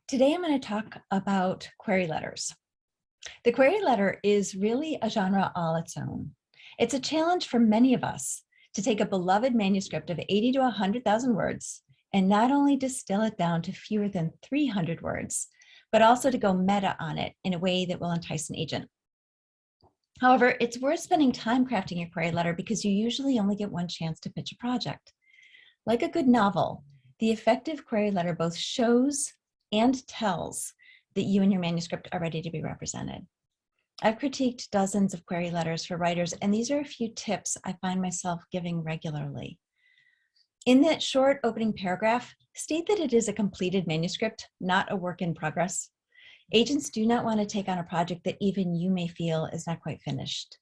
Today, I'm going to talk about query letters. The query letter is really a genre all its own. It's a challenge for many of us to take a beloved manuscript of 80 to 100,000 words and not only distill it down to fewer than 300 words, but also to go meta on it in a way that will entice an agent. However, it's worth spending time crafting your query letter because you usually only get one chance to pitch a project. Like a good novel, the effective query letter both shows and tells that you and your manuscript are ready to be represented. I've critiqued dozens of query letters for writers, and these are a few tips I find myself giving regularly. In that short opening paragraph, state that it is a completed manuscript, not a work in progress. Agents do not want to take on a project that even you may feel is not quite finished.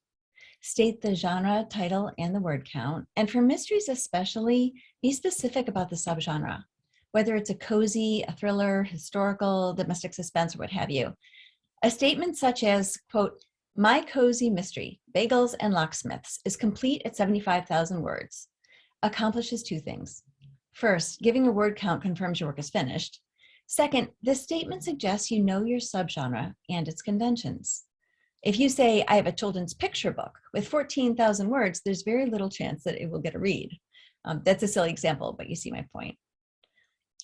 State the genre, title, and the word count. And for mysteries especially, be specific about the subgenre, whether it's a cozy, a thriller, historical, domestic suspense, or what have you. A statement such as, quote, "My cozy mystery, Bagels and Locksmiths, is complete at 75,000 words," accomplishes two things. First, giving a word count confirms your work is finished. Second, this statement suggests you know your subgenre and its conventions. If you say, "I have a children's picture book with 14,000 words, there's very little chance that it will get a read. That's a silly example, but you see my point.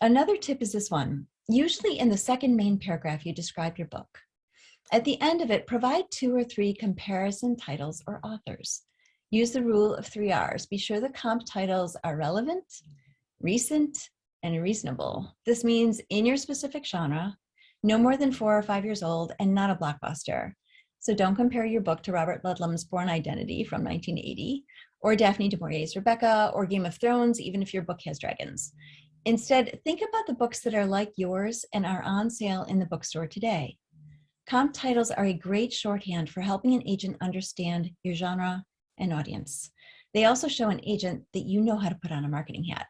Another tip is this one. Usually in the second main paragraph, you describe your book. At the end of it, provide 2 or 3 comparison titles or authors. Use the rule of 3 R's. Be sure the comp titles are relevant, recent, and reasonable. This means in your specific genre, no more than 4 or 5 years old, and not a blockbuster. So don't compare your book to Robert Ludlum's Born Identity from 1980, or Daphne du Maurier's Rebecca, or Game of Thrones, even if your book has dragons. Instead, think about the books that are like yours and are on sale in the bookstore today. Comp titles are a great shorthand for helping an agent understand your genre and audience. They also show an agent that you know how to put on a marketing hat.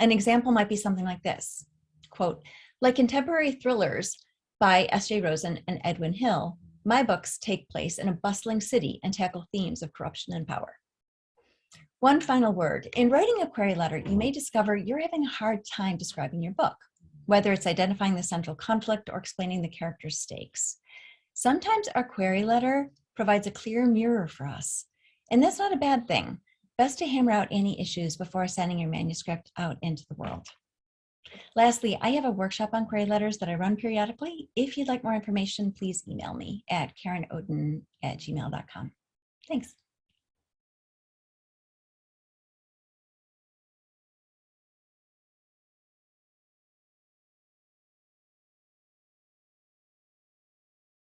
An example might be something like this, quote, "Like contemporary thrillers by S.J. Rosen and Edwin Hill, my books take place in a bustling city and tackle themes of corruption and power." One final word. In writing a query letter, you may discover you're having a hard time describing your book, whether it's identifying the central conflict or explaining the character's stakes. Sometimes our query letter provides a clear mirror for us, and that's not a bad thing. Best to hammer out any issues before sending your manuscript out into the world. Lastly, I have a workshop on query letters that I run periodically. If you'd like more information, please email me at karenodden@gmail.com. Thanks.